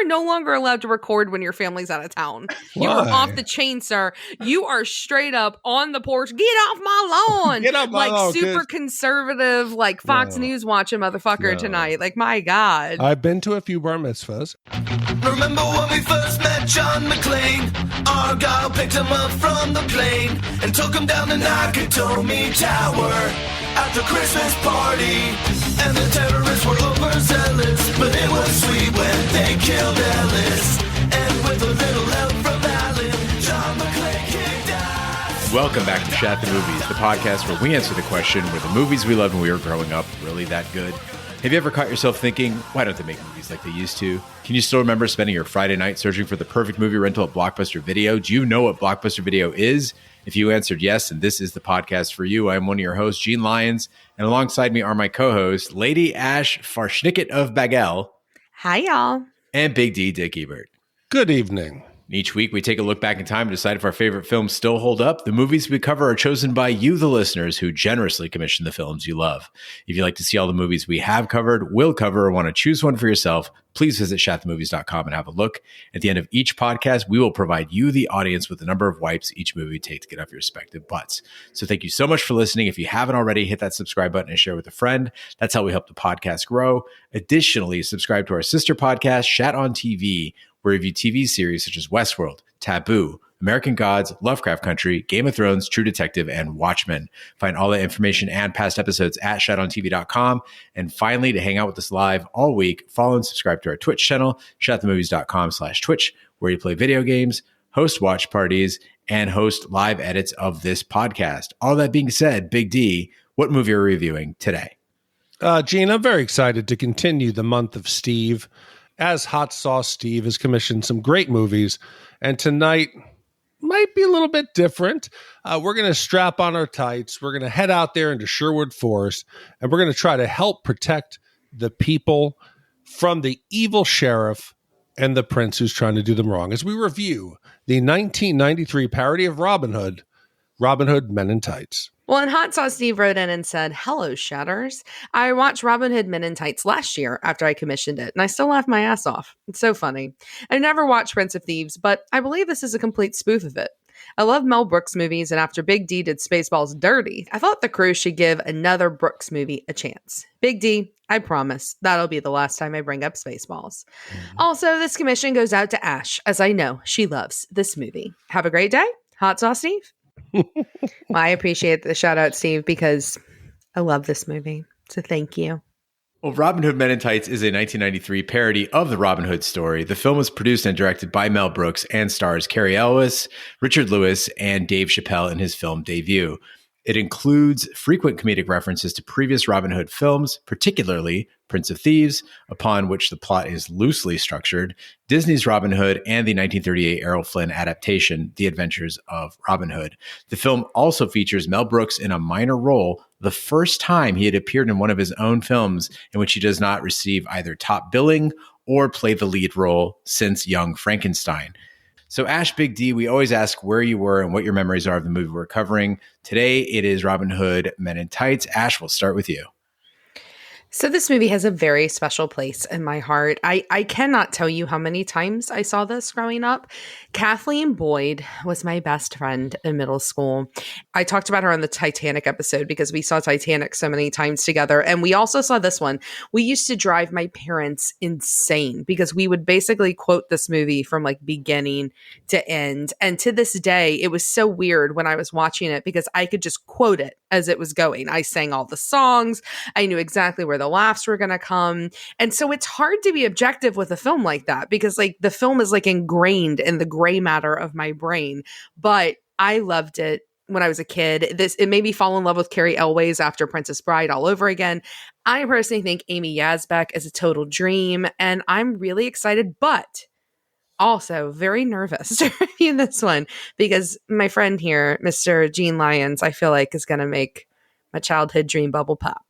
no longer allowed to record when your family's out of town. You Why? are off the chain, sir. You are straight up on the porch. Get off my lawn. Get off my lawn, super conservative, like Fox News watching motherfucker tonight. Like, my God. I've been to a few bar mitzvahs. Remember when we first met John McClane? Argyle picked him up from the plane and took him down the Nakatomi Tower after Christmas party. And the terrorists were overzealous, but it was sweet when they killed Ellis. And with a little help from Allan, John McClane kicked ass. Welcome back to Shat The Movies, the podcast where we answer the question, were the movies we loved when we were growing up really that good? Have you ever caught yourself thinking, why don't they make movies like they used to? Can you still remember spending your Friday night searching for the perfect movie rental at Blockbuster Video? Do you know what Blockbuster Video is? If you answered yes, and this is the podcast for you, I'm one of your hosts, Gene Lyons, and alongside me are my co-hosts, Lady Ash Farshnicket of Bagel. Hi, y'all. And Big D, Dick Ebert. Good evening. Each week, we take a look back in time to decide if our favorite films still hold up. The movies we cover are chosen by you, the listeners, who generously commission the films you love. If you'd like to see all the movies we have covered, will cover, or want to choose one for yourself, please visit shatthemovies.com and have a look. At the end of each podcast, we will provide you, the audience, with the number of wipes each movie would take to get off your respective butts. So thank you so much for listening. If you haven't already, hit that subscribe button and share with a friend. That's how we help the podcast grow. Additionally, subscribe to our sister podcast, Shat on TV, where we review TV series such as Westworld, Taboo, American Gods, Lovecraft Country, Game of Thrones, True Detective, and Watchmen. Find all that information and past episodes at shatontv.com. And finally, to hang out with us live all week, follow and subscribe to our Twitch channel, shatthemovies.com/Twitch, where you play video games, host watch parties, and host live edits of this podcast. All that being said, Big D, what movie are we reviewing today? Gene, I'm very excited to continue the month of Steve, as Hot Sauce Steve has commissioned some great movies. And tonight might be a little bit different. We're going to strap on our tights. We're going to head out there into Sherwood Forest, and we're going to try to help protect the people from the evil sheriff and the prince who's trying to do them wrong, as we review the 1993 parody of Robin Hood, Men in Tights. Well, and Hot Sauce Steve wrote in and said, "Hello, Shatters. I watched Robin Hood Men in Tights last year after I commissioned it, and I still laughed my ass off. It's so funny. I never watched Prince of Thieves, but I believe this is a complete spoof of it. I love Mel Brooks movies, and after Big D did Spaceballs dirty, I thought the crew should give another Brooks movie a chance. Big D, I promise that'll be the last time I bring up Spaceballs. Also, this commission goes out to Ash, as I know she loves this movie. Have a great day. Hot Sauce Steve." Well, I appreciate the shout out, Steve, because I love this movie. So thank you. Well, Robin Hood Men in Tights is a 1993 parody of the Robin Hood story. The film was produced and directed by Mel Brooks and stars Cary Elwes, Richard Lewis, and Dave Chappelle in his film debut. It includes frequent comedic references to previous Robin Hood films, particularly Prince of Thieves, upon which the plot is loosely structured, Disney's Robin Hood, and the 1938 Errol Flynn adaptation, The Adventures of Robin Hood. The film also features Mel Brooks in a minor role, the first time he had appeared in one of his own films in which he does not receive either top billing or play the lead role since Young Frankenstein. So Ash, Big D, we always ask where you were and what your memories are of the movie we're covering. Today, it is Robin Hood Men in Tights. Ash, we'll start with you. So this movie has a very special place in my heart. I cannot tell you how many times I saw this growing up. Kathleen Boyd was my best friend in middle school. I talked about her on the Titanic episode because we saw Titanic so many times together. And we also saw this one. We used to drive my parents insane because we would basically quote this movie from like beginning to end. And to this day, it was so weird when I was watching it because I could just quote it as it was going. I sang all the songs. I knew exactly where the laughs were going to come. And so it's hard to be objective with a film like that because like the film is like ingrained in the gray matter of my brain. But I loved it when I was a kid. It made me fall in love with Cary Elwes after Princess Bride all over again. I personally think Amy Yasbeck is a total dream, and I'm really excited, but also very nervous to review this one because my friend here, Mr. Gene Lyons, I feel like is going to make my childhood dream bubble pop.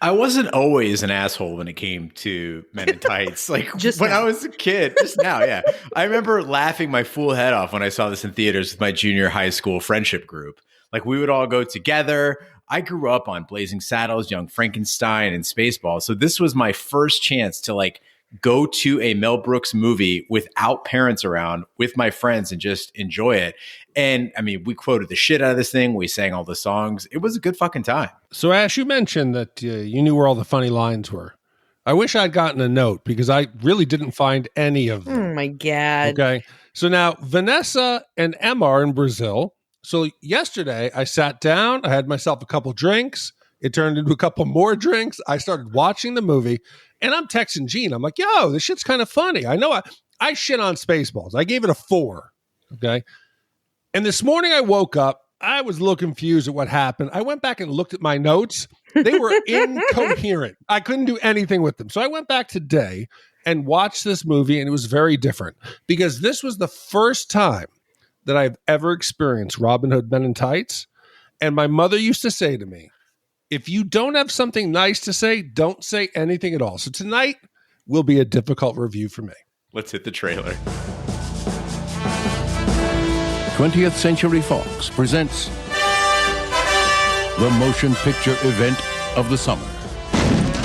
I wasn't always an asshole when it came to Men in Tights. Like Just when now. I was a kid, just now, yeah. I remember laughing my fool head off when I saw this in theaters with my junior high school friendship group. Like we would all go together. I grew up on Blazing Saddles, Young Frankenstein, and Spaceballs. So this was my first chance to like go to a Mel Brooks movie without parents around with my friends and just enjoy it. And I mean, we quoted the shit out of this thing. We sang all the songs. It was a good fucking time. So Ash, you mentioned that you knew where all the funny lines were. I wish I'd gotten a note because I really didn't find any of them. Oh my God. Okay. So now Vanessa and Emma are in Brazil. So yesterday I sat down, I had myself a couple drinks. It turned into a couple more drinks. I started watching the movie and I'm texting Gene. I'm like, yo, this shit's kind of funny. I know I shit on Spaceballs. I gave it a 4. Okay. And this morning I woke up. I was a little confused at what happened. I went back and looked at my notes. They were incoherent. I couldn't do anything with them. So I went back today and watched this movie, and it was very different because this was the first time that I've ever experienced Robin Hood Men in Tights. And my mother used to say to me, if you don't have something nice to say, don't say anything at all. So tonight will be a difficult review for me. Let's hit the trailer. 20th Century Fox presents the motion picture event of the summer.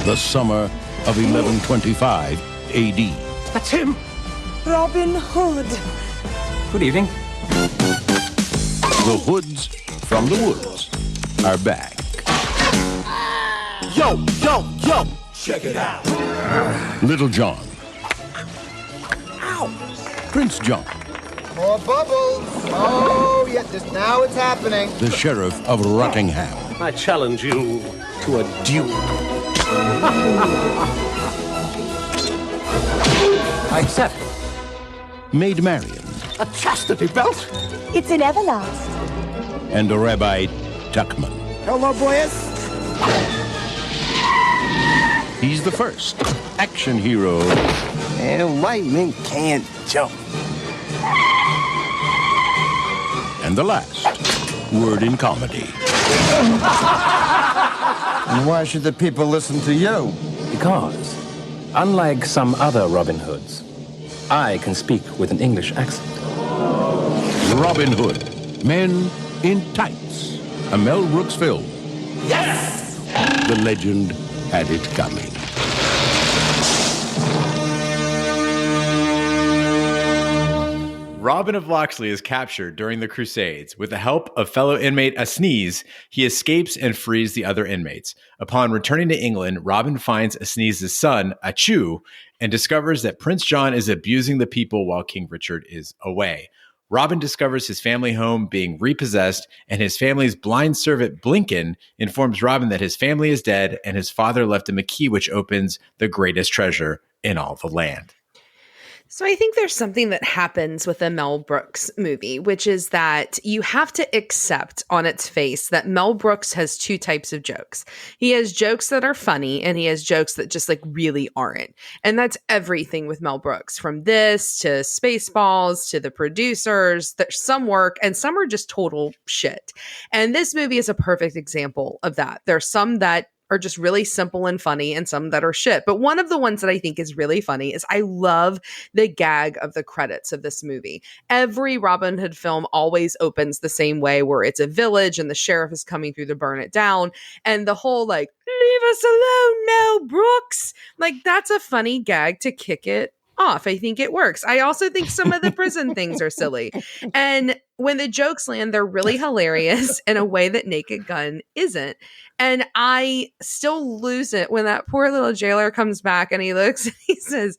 The summer of 1125 AD. That's him! Robin Hood! Good evening. The Hoods from the Woods are back. Yo, yo, yo, check it out. Little John. Ow. Prince John. More bubbles. Oh, yeah, just now it's happening. The Sheriff of Rottingham. I challenge you to a duel. I accept. Maid Marian. A chastity belt? It's an everlast. And a Rabbi Tuckman. Hello, boys. He's the first action hero. And white men can't jump. And the last word in comedy. And why should the people listen to you? Because, unlike some other Robin Hoods, I can speak with an English accent. Robin Hood, Men in Tights, a Mel Brooks film. Yes! The legend had it coming. Robin of Loxley is captured during the Crusades. With the help of fellow inmate Asnees, he escapes and frees the other inmates. Upon returning to England, Robin finds Asnees' son, Achu, and discovers that Prince John is abusing the people while King Richard is away. Robin discovers his family home being repossessed, and his family's blind servant, Blinkin, informs Robin that his family is dead and his father left him a key which opens the greatest treasure in all the land. So I think there's something that happens with a Mel Brooks movie, which is that you have to accept on its face that Mel Brooks has two types of jokes. He has jokes that are funny and he has jokes that just like really aren't. And that's everything with Mel Brooks, from this to Spaceballs to The Producers. There's some work and some are just total shit. And this movie is a perfect example of that. There's some that are just really simple and funny and some that are shit. But one of the ones that I think is really funny is I love the gag of the credits of this movie. Every Robin Hood film always opens the same way, where it's a village and the sheriff is coming through to burn it down. And the whole like, leave us alone now, Brooks. Like, that's a funny gag to kick it off. I think it works. I also think some of the prison things are silly. And when the jokes land, they're really hilarious in a way that Naked Gun isn't. And I still lose it when that poor little jailer comes back and he looks and he says,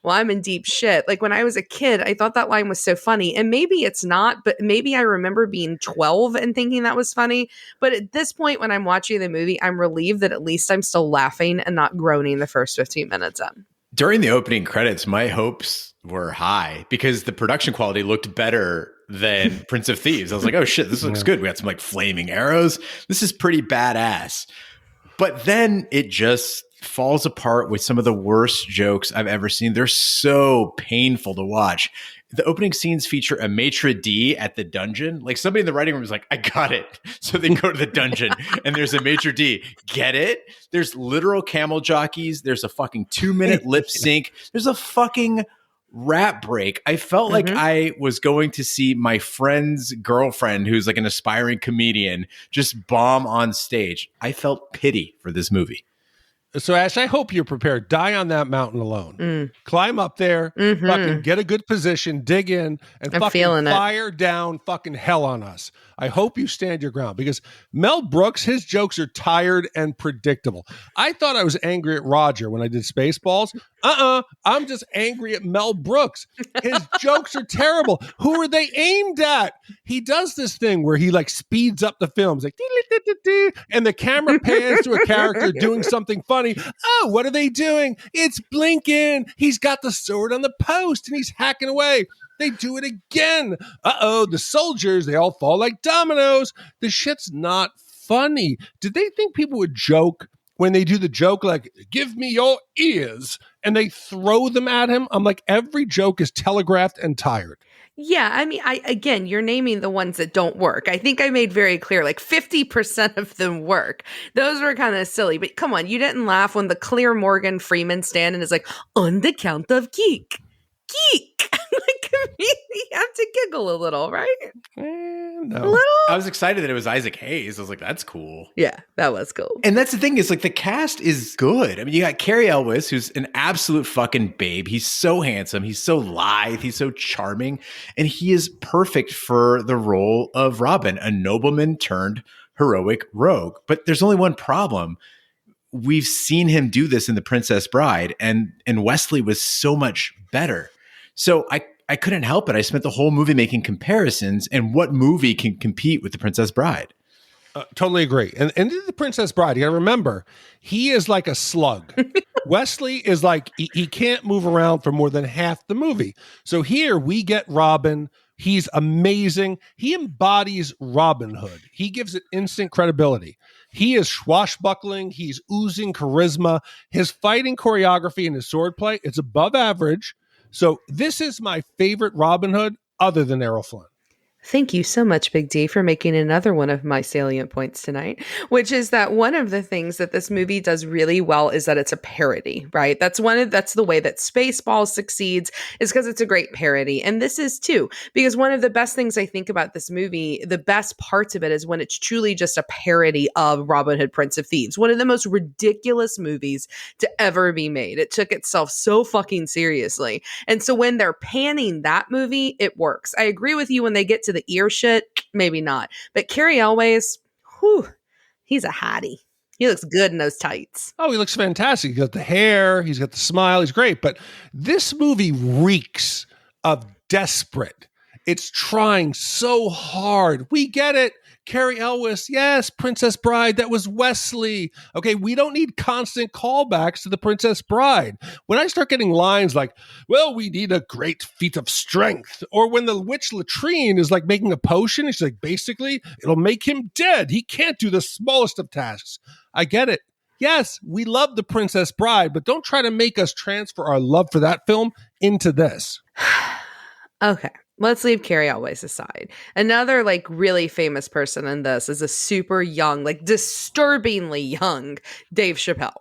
well, I'm in deep shit. Like, when I was a kid, I thought that line was so funny. And maybe it's not, but maybe I remember being 12 and thinking that was funny. But at this point, when I'm watching the movie, I'm relieved that at least I'm still laughing and not groaning the first 15 minutes in. During the opening credits, my hopes were high because the production quality looked better than Prince of Thieves. I was like, oh shit, this looks good. We got some like flaming arrows. This is pretty badass. But then it just falls apart with some of the worst jokes I've ever seen. They're so painful to watch. The opening scenes feature a maitre d' at the dungeon. Like, somebody in the writing room is like, I got it. So they go to the dungeon and there's a maitre d'. Get it? There's literal camel jockeys. There's a fucking 2-minute lip sync. There's a fucking rap break. I felt like I was going to see my friend's girlfriend, who's like an aspiring comedian, just bomb on stage. I felt pity for this movie. So, Ash, I hope you're prepared. Die on that mountain alone. Climb up there, fucking get a good position, dig in, and I'm fucking feeling it. fire down fucking hell on us. I hope you stand your ground because Mel Brooks, his jokes are tired and predictable. I thought I was angry at Roger when I did Spaceballs. I'm just angry at Mel Brooks. His jokes are terrible. Who are they aimed at? He does this thing where he like speeds up the films, like and the camera pans to a character doing something funny. Oh, what are they doing? It's Blinkin. He's got the sword on the post and he's hacking away. They do it again. The soldiers, they all fall like dominoes. The shit's not funny. Did they think people would joke when they do the joke like, give me your ears, and they throw them at him? I'm like, every joke is telegraphed and tired. Yeah, I mean, again, you're naming the ones that don't work. I think I made very clear, like 50% of them work. Those were kind of silly, but come on, you didn't laugh when the clear Morgan Freeman stand and is like, on the count of geek. Like, you have to giggle a little, right? No. A little? I was excited that it was Isaac Hayes. I was like, that's cool. Yeah, that was cool. And that's the thing is like the cast is good. I mean, you got Cary Elwes, who's an absolute fucking babe. He's so handsome. He's so lithe. He's so charming. And he is perfect for the role of Robin, a nobleman turned heroic rogue. But there's only one problem. We've seen him do this in The Princess Bride, and Wesley was so much better. So I couldn't help it. I spent the whole movie making comparisons, and what movie can compete with The Princess Bride? Totally agree. And The Princess Bride, you got to remember, he is like a slug. Wesley is like, he can't move around for more than half the movie. So here we get Robin. He's amazing. He embodies Robin Hood. He gives it instant credibility. He is swashbuckling. He's oozing charisma. His fighting choreography and his swordplay, it's above average. So this is my favorite Robin Hood other than Errol Flynn. Thank you so much, Big D, for making another one of my salient points tonight, which is that one of the things that this movie does really well is that it's a parody, right? That's the way that Spaceballs succeeds, is because it's a great parody. And this is too, because one of the best things I think about this movie, the best parts of it is when it's truly just a parody of Robin Hood, Prince of Thieves, one of the most ridiculous movies to ever be made. It took itself so fucking seriously. And so when they're panning that movie, it works. I agree with you when they get to the ear shit, maybe not. But Cary Elwes, he's a hottie. He looks good in those tights. Oh, he looks fantastic. He's got the hair. He's got the smile. He's great. But this movie reeks of desperate. It's trying so hard. We get it. Cary Elwes, yes, Princess Bride, that was Wesley. Okay, we don't need constant callbacks to The Princess Bride. When I start getting lines like, well, we need a great feat of strength, or when the witch latrine is like making a potion, she's like, basically, it'll make him dead. He can't do the smallest of tasks. I get it. Yes, we love The Princess Bride, but don't try to make us transfer our love for that film into this. Okay. Let's leave Cary Elwes aside. Another like really famous person in this is a super young, like disturbingly young Dave Chappelle.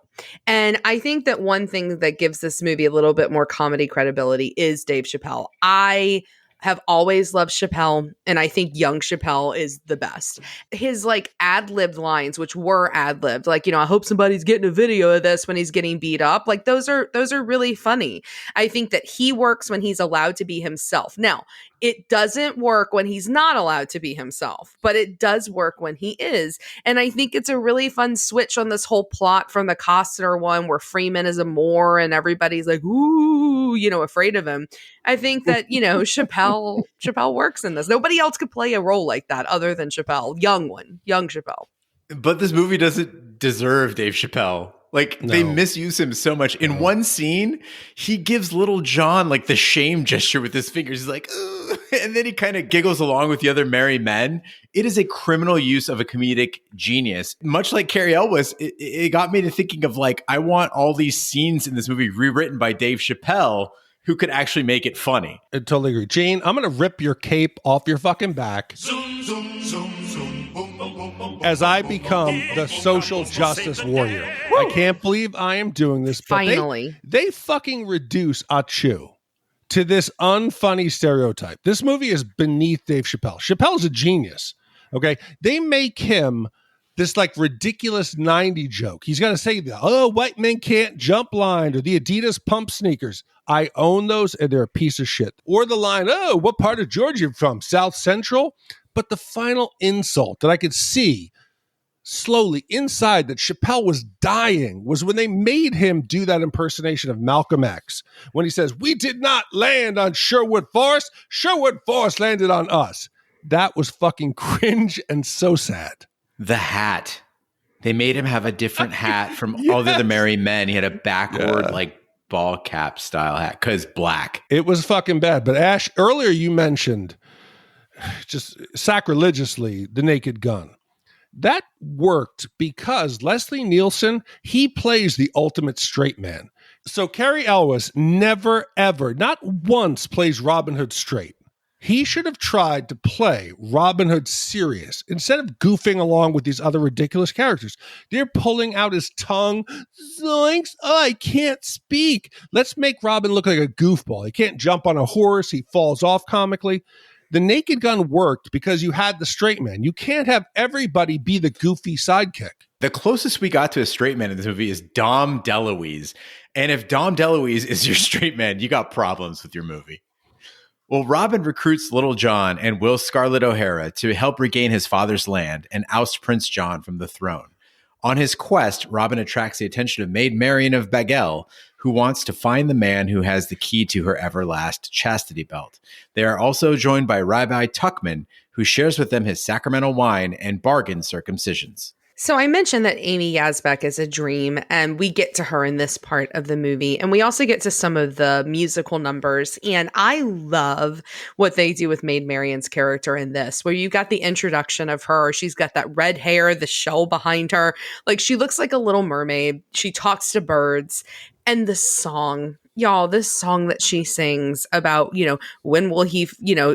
And I think that one thing that gives this movie a little bit more comedy credibility is Dave Chappelle. I have always loved Chappelle, and I think young Chappelle is the best. His like ad-libbed lines, which were ad-libbed, like, I hope somebody's getting a video of this when he's getting beat up. Like those are really funny. I think that he works when he's allowed to be himself. Now, it doesn't work when he's not allowed to be himself, but it does work when he is. And I think it's a really fun switch on this whole plot from the Costner one where Freeman is a Moor and everybody's like, ooh, afraid of him. I think that, Chappelle works in this. Nobody else could play a role like that other than Chappelle. Young Chappelle. But this movie doesn't deserve Dave Chappelle. Like, They misuse him so much. In one scene, he gives little John, like, the shame gesture with his fingers. He's like, ugh, and then he kind of giggles along with the other merry men. It is a criminal use of a comedic genius. Much like Cary Elwes, it got me to thinking of, like, I want all these scenes in this movie rewritten by Dave Chappelle, who could actually make it funny. I totally agree. Gene, I'm going to rip your cape off your fucking back. Zoom, zoom, zoom, zoom, boom, boom, boom, boom, as I become the social justice warrior. I can't believe I am doing this. But finally, they fucking reduce Achu to this unfunny stereotype. This movie is beneath Dave Chappelle. Chappelle's a genius. Okay, they make him this like ridiculous 90 joke. He's got to say the, white men can't jump line or the Adidas pump sneakers. I own those and they're a piece of shit. Or the line, what part of Georgia you from? South Central? But the final insult that I could see slowly inside that Chappelle was dying was when they made him do that impersonation of Malcolm X. When he says, we did not land on Sherwood Forest. Sherwood Forest landed on us. That was fucking cringe and so sad. The hat. They made him have a different hat from all the other merry men. He had a backward, like, ball cap style hat because black. It was fucking bad. But Ash, earlier you mentioned just sacrilegiously The Naked Gun. That worked because Leslie Nielsen, he plays the ultimate straight man. So Cary Elwes never, ever, not once plays Robin Hood straight. He should have tried to play Robin Hood serious instead of goofing along with these other ridiculous characters. They're pulling out his tongue. Zoinks. I can't speak. Let's make Robin look like a goofball. He can't jump on a horse. He falls off comically. The Naked Gun worked because you had the straight man. You can't have everybody be the goofy sidekick. The closest we got to a straight man in this movie is Dom DeLuise. And if Dom DeLuise is your straight man, you got problems with your movie. Well, Robin recruits Little John and Will Scarlett O'Hara to help regain his father's land and oust Prince John from the throne. On his quest, Robin attracts the attention of Maid Marian of Bagel, who wants to find the man who has the key to her everlast chastity belt. They are also joined by Rabbi Tuckman, who shares with them his sacramental wine and bargain circumcisions. So I mentioned that Amy Yasbeck is a dream, and we get to her in this part of the movie. And we also get to some of the musical numbers. And I love what they do with Maid Marian's character in this, where you got the introduction of her. She's got that red hair, the shell behind her. Like, she looks like a little mermaid. She talks to birds. And the song, y'all, this song that she sings about, when will he,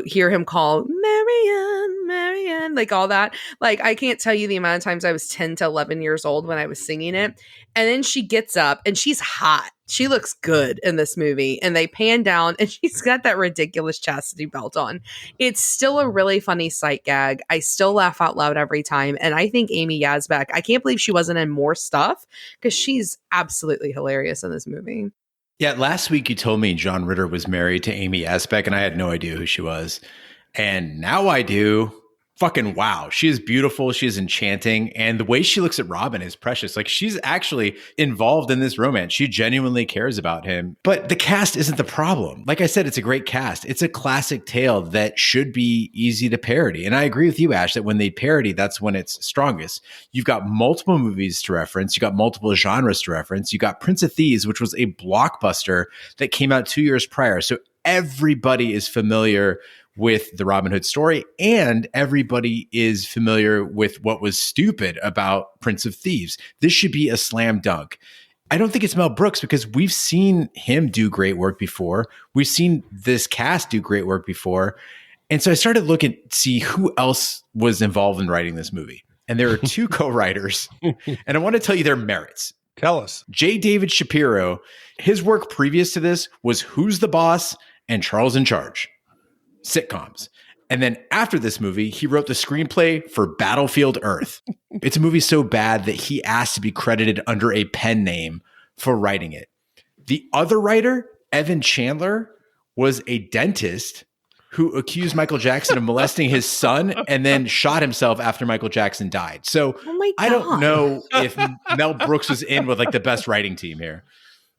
hear him call Marian, Marian, like all that. Like, I can't tell you the amount of times I was 10 to 11 years old when I was singing it. And then she gets up and she's hot. She looks good in this movie. And they pan down and she's got that ridiculous chastity belt on. It's still a really funny sight gag. I still laugh out loud every time. And I think Amy Yasbeck, I can't believe she wasn't in more stuff because she's absolutely hilarious in this movie. Yeah, last week you told me John Ritter was married to Amy Yasbeck, and I had no idea who she was. And now I do. Fucking wow. She is beautiful. She is enchanting. And the way she looks at Robin is precious. Like, she's actually involved in this romance. She genuinely cares about him. But the cast isn't the problem. Like I said, it's a great cast. It's a classic tale that should be easy to parody. And I agree with you, Ash, that when they parody, that's when it's strongest. You've got multiple movies to reference. You got multiple genres to reference. You got Prince of Thieves, which was a blockbuster that came out 2 years prior. So everybody is familiar with the Robin Hood story, and everybody is familiar with what was stupid about Prince of Thieves. This should be a slam dunk. I don't think it's Mel Brooks because we've seen him do great work before. We've seen this cast do great work before. And so I started looking to see who else was involved in writing this movie. And there are two co-writers, and I want to tell you their merits. Tell us. J. David Shapiro, his work previous to this was Who's the Boss and Charles in Charge, sitcoms. And then after this movie, he wrote the screenplay for Battlefield Earth. It's a movie so bad that he asked to be credited under a pen name for writing it. The other writer, Evan Chandler, was a dentist who accused Michael Jackson of molesting his son and then shot himself after Michael Jackson died. So I don't know if Mel Brooks was in with like the best writing team here.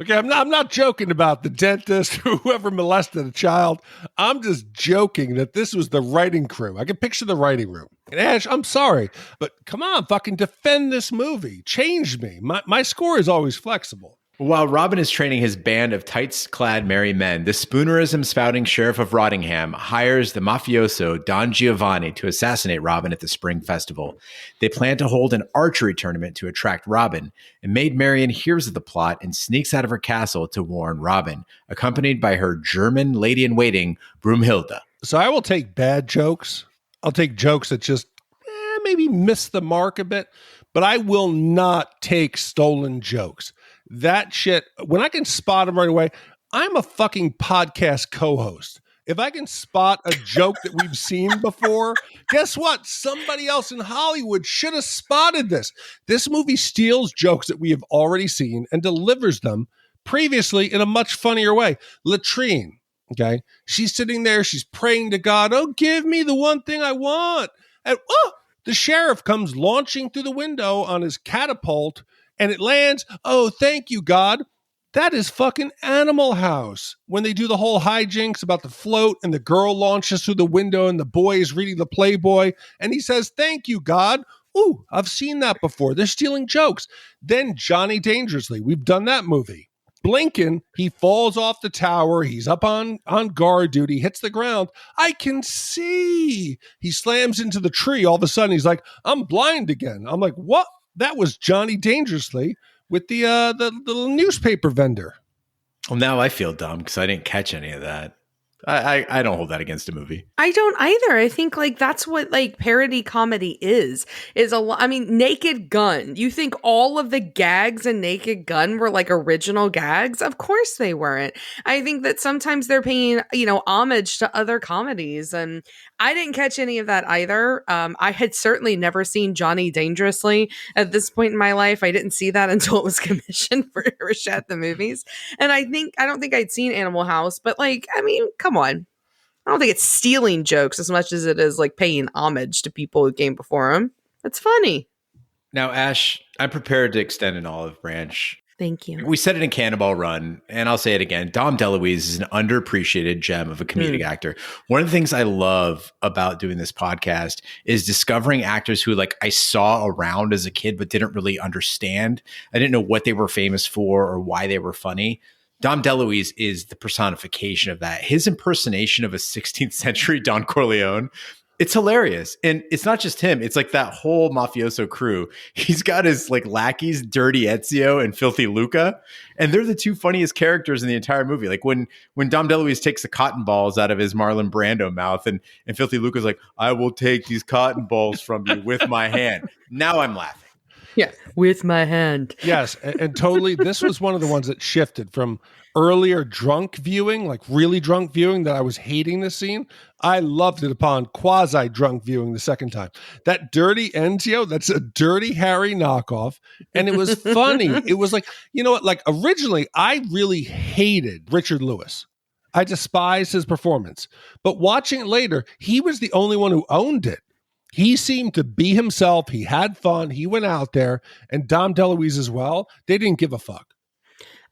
Okay, I'm not joking about the dentist or whoever molested a child. I'm just joking that this was the writing crew. I can picture the writing room. And Ash, I'm sorry, but come on, fucking defend this movie. Change me. My score is always flexible. While Robin is training his band of tights-clad merry men, the spoonerism-spouting sheriff of Rottingham hires the mafioso Don Giovanni to assassinate Robin at the Spring Festival. They plan to hold an archery tournament to attract Robin, and Maid Marian hears of the plot and sneaks out of her castle to warn Robin, accompanied by her German lady-in-waiting, Broomhilda. So I will take bad jokes. I'll take jokes that just maybe miss the mark a bit, but I will not take stolen jokes. That shit, when I can spot them right away, I'm a fucking podcast co-host. if I can spot a joke that we've seen before, guess what? Somebody else in Hollywood should have spotted this. This movie steals jokes that we have already seen and delivers them previously in a much funnier way. Latrine, okay? She's sitting there. She's praying to God. Oh, give me the one thing I want. And the sheriff comes launching through the window on his catapult and it lands. Oh, thank you, God. That is fucking Animal House. When they do the whole hijinks about the float and the girl launches through the window and the boy is reading the Playboy and he says, thank you, God. Ooh, I've seen that before. They're stealing jokes. Then Johnny Dangerously. We've done that movie. Blinkin, he falls off the tower. He's up on guard duty, hits the ground. I can see. He slams into the tree. All of a sudden, he's like, I'm blind again. I'm like, what? That was Johnny Dangerously with the little newspaper vendor. Well, now I feel dumb because I didn't catch any of that. I don't hold that against a movie. I don't either. I think like that's what like parody comedy is a lot. I mean, Naked Gun. You think all of the gags in Naked Gun were like original gags? Of course they weren't. I think that sometimes they're paying, homage to other comedies, and I didn't catch any of that either. I had certainly never seen Johnny Dangerously at this point in my life. I didn't see that until it was commissioned for Shat The Movies. And I don't think I'd seen Animal House, but like, I mean, come on. I don't think it's stealing jokes as much as it is like paying homage to people who came before him. It's funny. Now, Ash, I'm prepared to extend an olive branch. Thank you. We said it in Cannonball Run, and I'll say it again. Dom DeLuise is an underappreciated gem of a comedic actor. One of the things I love about doing this podcast is discovering actors who like I saw around as a kid but didn't really understand. I didn't know what they were famous for or why they were funny. Dom DeLuise is the personification of that. His impersonation of a 16th century Don Corleone, it's hilarious. And it's not just him. It's like that whole mafioso crew. He's got his like lackeys, Dirty Ezio and Filthy Luca. And they're the two funniest characters in the entire movie. Like when Dom DeLuise takes the cotton balls out of his Marlon Brando mouth and Filthy Luca's like, I will take these cotton balls from you with my hand. Now I'm laughing. Yeah, with my hand. Yes, and totally. This was one of the ones that shifted from earlier drunk viewing, like really drunk viewing, that I was hating this scene. I loved it upon quasi-drunk viewing the second time. That Dirty Ezio, that's a Dirty Harry knockoff, and it was funny. It was like, you know what? Like originally, I really hated Richard Lewis. I despised his performance. But watching it later, he was the only one who owned it. He seemed to be himself. He had fun. He went out there, and Dom DeLuise as well. They didn't give a fuck.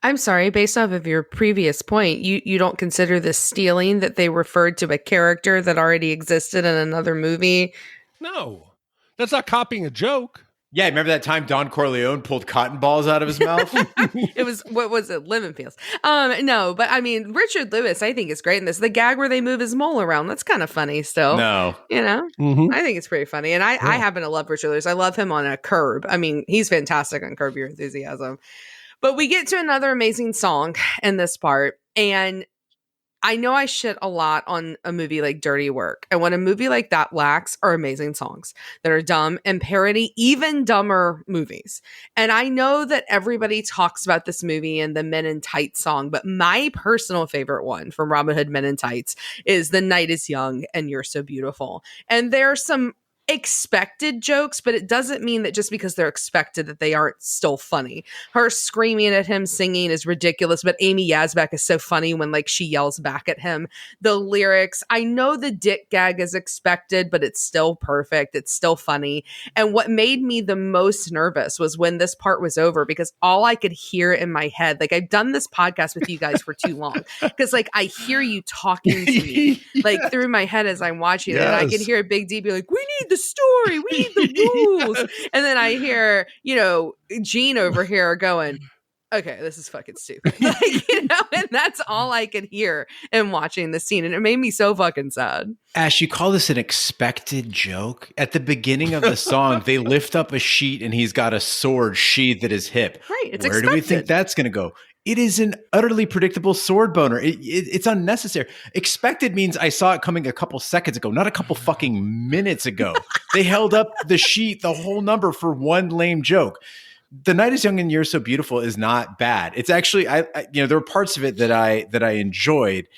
I'm sorry, based off of your previous point, you don't consider this stealing, that they referred to a character that already existed in another movie? No, that's not copying a joke. Yeah, remember that time Don Corleone pulled cotton balls out of his mouth? It was, what was it? Lemon peels. No, but I mean, Richard Lewis, I think is great in this. The gag where they move his mole around, that's kind of funny still. No. I think it's pretty funny. And I happen to love Richard Lewis. I love him on a Curb. I mean, he's fantastic on Curb Your Enthusiasm. But we get to another amazing song in this part. And I know I shit a lot on a movie like Dirty Work. And what a movie like that lacks are amazing songs that are dumb and parody even dumber movies. And I know that everybody talks about this movie and the Men in Tights song, but my personal favorite one from Robin Hood Men in Tights is The Night is Young and You're So Beautiful. And there's some expected jokes, but it doesn't mean that just because they're expected that they aren't still funny. Her screaming at him singing is ridiculous, but Amy Yasbeck is so funny when like she yells back at him. The lyrics, I know the dick gag is expected, but it's still perfect. It's still funny. And what made me the most nervous was when this part was over, because all I could hear in my head, like I've done this podcast with you guys for too long, because like I hear you talking to me like through my head as I'm watching it, and I can hear Big D be like, we need the story, we need the rules. And then I hear, Gene over here going, okay, this is fucking stupid. And that's all I could hear in watching the scene. And it made me so fucking sad. Ash, you call this an expected joke? At the beginning of the song, they lift up a sheet and he's got a sword sheathed at his hip. Right. It's Where expected. do we think that's going to go? It is an utterly predictable sword boner. It's unnecessary. Expected means I saw it coming a couple seconds ago, not a couple fucking minutes ago. They held up the sheet, the whole number, for one lame joke. The Night is Young and You're So Beautiful is not bad. It's actually, there were parts of it that I enjoyed.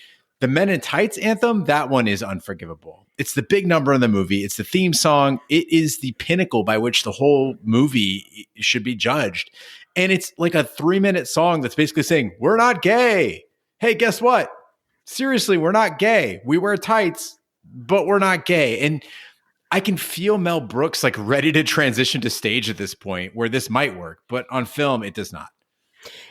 The Men in Tights anthem, that one is unforgivable. It's the big number in the movie. It's the theme song. It is the pinnacle by which the whole movie should be judged. And it's like a 3-minute song that's basically saying, we're not gay. Hey, guess what? Seriously, we're not gay. We wear tights, but we're not gay. And I can feel Mel Brooks like ready to transition to stage at this point where this might work, but on film, it does not.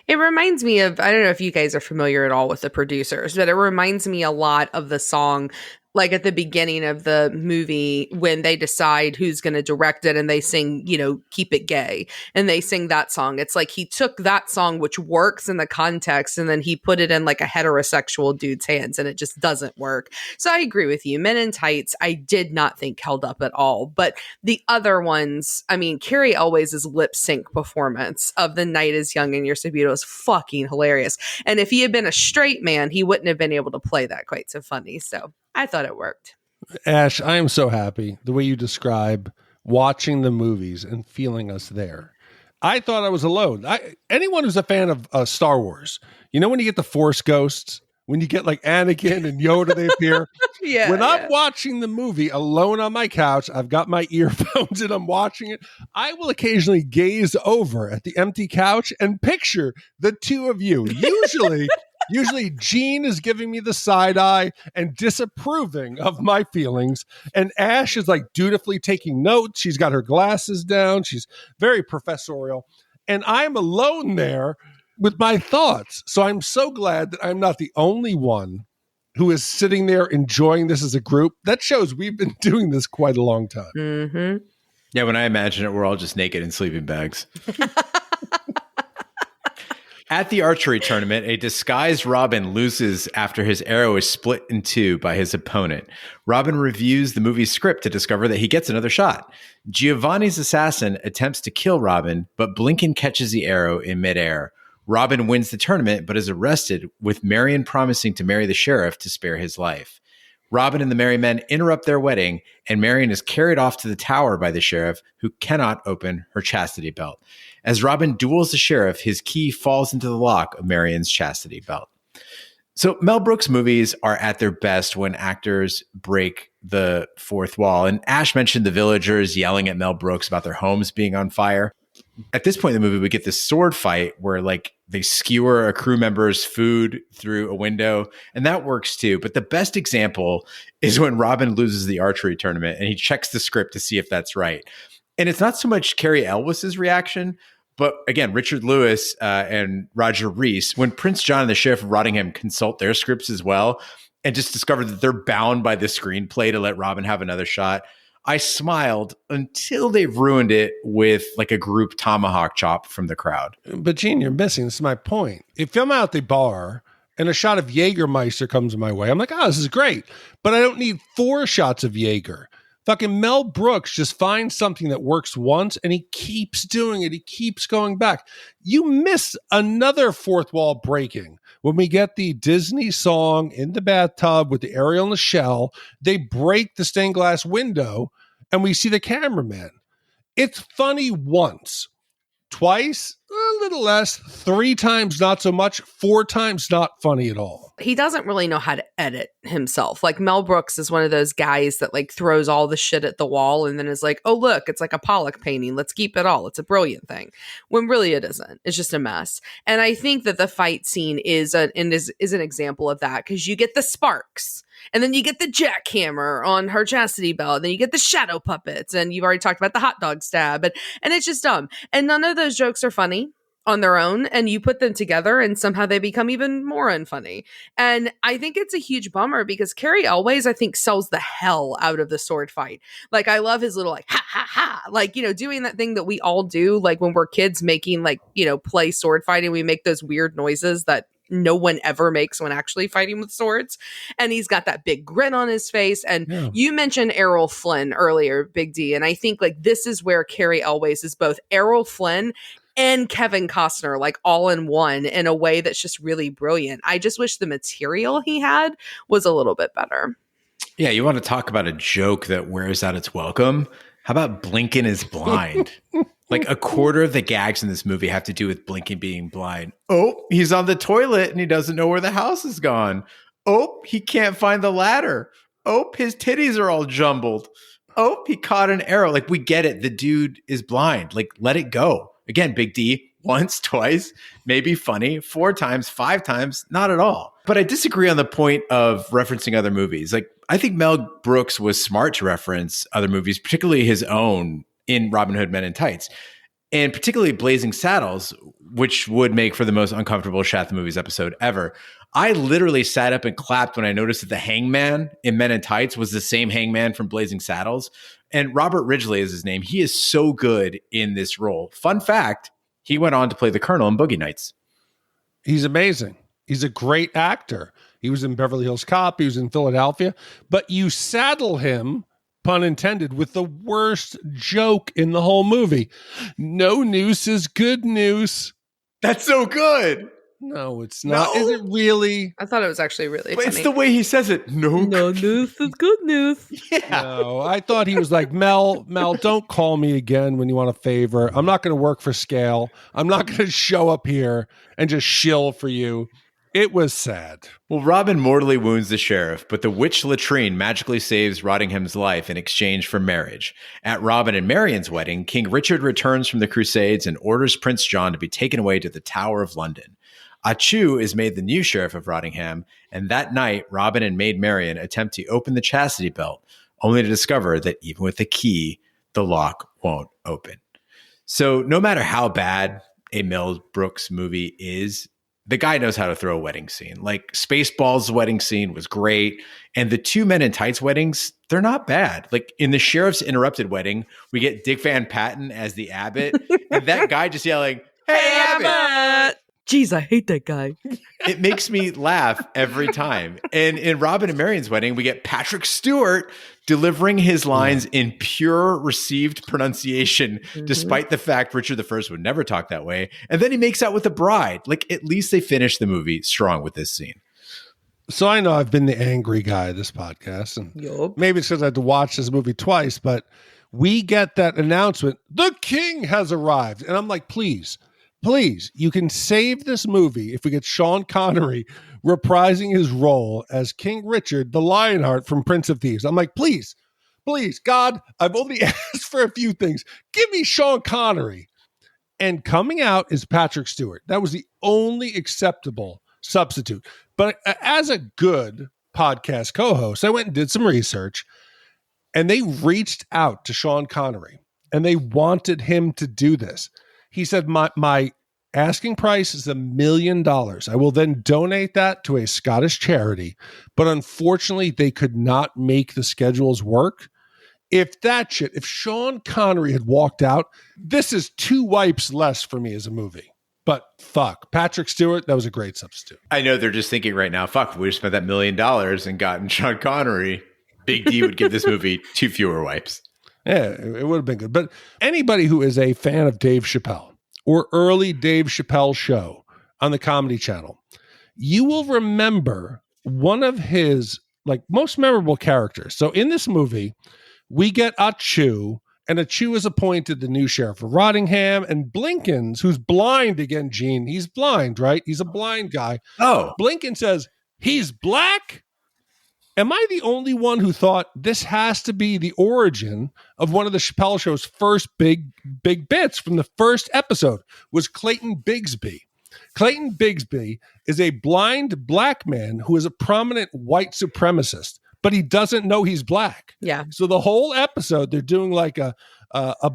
It reminds me of, I don't know if you guys are familiar at all with the producers, but it reminds me a lot of the song, like at the beginning of the movie when they decide who's going to direct it and they sing, Keep It Gay. And they sing that song. It's like he took that song, which works in the context, and then he put it in like a heterosexual dude's hands, and it just doesn't work. So I agree with you. Men in Tights, I did not think held up at all. But the other ones, I mean, Cary Elwes' lip sync performance of The Night is Young and You're So Beautiful is fucking hilarious. And if he had been a straight man, he wouldn't have been able to play that quite so funny. So I thought it worked. Ash, I am so happy the way you describe watching the movies and feeling us there. I thought I was alone. Anyone who's a fan of Star Wars, when you get the Force ghosts, when you get like Anakin and Yoda, they appear. I'm watching the movie alone on my couch, I've got my earphones and I'm watching it. I will occasionally gaze over at the empty couch and picture the two of you. Usually Jean is giving me the side eye and disapproving of my feelings. And Ash is like dutifully taking notes. She's got her glasses down. She's very professorial. And I'm alone there with my thoughts. So I'm so glad that I'm not the only one who is sitting there enjoying this as a group. That shows we've been doing this quite a long time. Mm-hmm. Yeah, when I imagine it, we're all just naked in sleeping bags. At the archery tournament, a disguised Robin loses after his arrow is split in two by his opponent. Robin reviews the movie's script to discover that he gets another shot. Giovanni's assassin attempts to kill Robin, but Blinkin catches the arrow in midair. Robin wins the tournament, but is arrested, with Marian promising to marry the sheriff to spare his life. Robin and the merry men interrupt their wedding, and Marian is carried off to the tower by the sheriff, who cannot open her chastity belt. As Robin duels the sheriff, his key falls into the lock of Marian's chastity belt. So Mel Brooks movies are at their best when actors break the fourth wall. And Ash mentioned the villagers yelling at Mel Brooks about their homes being on fire. At this point in the movie, we get this sword fight where like they skewer a crew member's food through a window, and that works too. But the best example is when Robin loses the archery tournament and he checks the script to see if that's right. And it's not so much Cary Elwes' reaction, but again, Richard Lewis and Roger Rees, when Prince John and the Sheriff of Rottingham consult their scripts as well and just discover that they're bound by the screenplay to let Robin have another shot, I smiled until they've ruined it with like a group tomahawk chop from the crowd. But Gene, you're missing. This is my point. If I'm out at the bar and a shot of Jägermeister comes my way, I'm like, oh, this is great. But I don't need 4 shots of Jaeger. Fucking Mel Brooks just finds something that works once and he keeps doing it. He keeps going back. You miss another fourth wall breaking. When we get the Disney song in the bathtub with the Ariel and the shell, they break the stained glass window and we see the cameraman. It's funny once. Twice, a little less. 3 times, not so much. 4 times, not funny at all. He doesn't really know how to edit himself. Like Mel Brooks is one of those guys that like throws all the shit at the wall and then is like, oh, look, it's like a Pollock painting. Let's keep it all. It's a brilliant thing. When really it isn't. It's just a mess. And I think that the fight scene is an example of that, because you get the sparks. And then you get the jackhammer on her chastity belt. Then you get the shadow puppets. And you've already talked about the hot dog stab. And it's just dumb. And none of those jokes are funny on their own. And you put them together and somehow they become even more unfunny. And I think it's a huge bummer because Cary Elwes, I think, sells the hell out of the sword fight. Like, I love his little like, ha, ha, ha. Like, doing that thing that we all do. Like when we're kids making like, play sword fighting, we make those weird noises that no one ever makes when actually fighting with swords. And he's got that big grin on his face. And you mentioned Errol Flynn earlier, Big D. And I think like this is where Cary Elwes is both Errol Flynn and Kevin Costner, like all in one, in a way that's just really brilliant. I just wish the material he had was a little bit better. Yeah, you want to talk about a joke that wears out its welcome? How about Blinkin is blind? Like a quarter of the gags in this movie have to do with Blinkin being blind. Oh, he's on the toilet and he doesn't know where the house is gone. Oh, he can't find the ladder. Oh, his titties are all jumbled. Oh, he caught an arrow. Like, we get it. The dude is blind. Like, let it go. Again, Big D, once, twice, maybe funny, 4 times, 5 times, not at all. But I disagree on the point of referencing other movies. Like, I think Mel Brooks was smart to reference other movies, particularly his own in Robin Hood Men in Tights, and particularly Blazing Saddles, which would make for the most uncomfortable Shat The Movies episode ever. I literally sat up and clapped when I noticed that the hangman in Men in Tights was the same hangman from Blazing Saddles. And Robert Ridgely is his name. He is so good in this role. Fun fact, he went on to play the Colonel in Boogie Nights. He's amazing. He's a great actor. He was in Beverly Hills Cop. He was in Philadelphia. But you saddle him, pun intended, with the worst joke in the whole movie. No noose is good news. That's so good. No, it's not. No. Is it really? I thought it was actually really But funny. it's the way he says it. No news is good news. Yeah. No, I thought he was like, Mel, don't call me again when you want a favor. I'm not going to work for scale. I'm not going to show up here and just shill for you. It was sad. Well, Robin mortally wounds the sheriff, but the witch latrine magically saves Rottingham's life in exchange for marriage. At Robin and Marian's wedding, King Richard returns from the Crusades and orders Prince John to be taken away to the Tower of London. Achu is made the new sheriff of Rottingham, and that night, Robin and Maid Marian attempt to open the chastity belt, only to discover that even with the key, the lock won't open. So no matter how bad a Mel Brooks movie is, the guy knows how to throw a wedding scene. Like Spaceballs' wedding scene was great. And the 2 Men in Tights weddings, they're not bad. Like in the Sheriff's Interrupted wedding, we get Dick Van Patten as the abbot. And that guy just yelling, "Hey, abbot!" Jeez, I hate that guy. It makes me laugh every time. And in Robin and Marian's wedding, we get Patrick Stewart delivering his lines in pure received pronunciation, despite the fact Richard I would never talk that way. And then he makes out with the bride. Like, at least they finished the movie strong with this scene. So I know I've been the angry guy of this podcast, and maybe it's because I had to watch this movie twice, but we get that announcement, the king has arrived. And I'm like, please, you can save this movie if we get Sean Connery reprising his role as King Richard, the Lionheart from Prince of Thieves. I'm like, please, God, I've only asked for a few things. Give me Sean Connery. And coming out is Patrick Stewart. That was the only acceptable substitute. But as a good podcast co-host, I went and did some research, and they reached out to Sean Connery, and they wanted him to do this. He said, my asking price is $1 million. I will then donate that to a Scottish charity. But unfortunately, they could not make the schedules work. If Sean Connery had walked out, this is 2 wipes less for me as a movie. But fuck, Patrick Stewart, that was a great substitute. I know they're just thinking right now, fuck, we just spent that $1 million and gotten Sean Connery. Big D would give this movie 2 fewer wipes. Yeah, it would have been good. But anybody who is a fan of Dave Chappelle or early Dave Chappelle show on the Comedy Channel, you will remember one of his most memorable characters. So in this movie, we get Achu, and Achu is appointed the new sheriff of Rottingham, and Blinkins, who's blind again, Gene. He's blind, right? He's a blind guy. Oh. Blinkin says, he's black? Am I the only one who thought this has to be the origin of one of the Chappelle Show's first big bits from the first episode was Clayton Bigsby. Clayton Bigsby is a blind black man who is a prominent white supremacist, but he doesn't know he's black. Yeah. So the whole episode, they're doing like a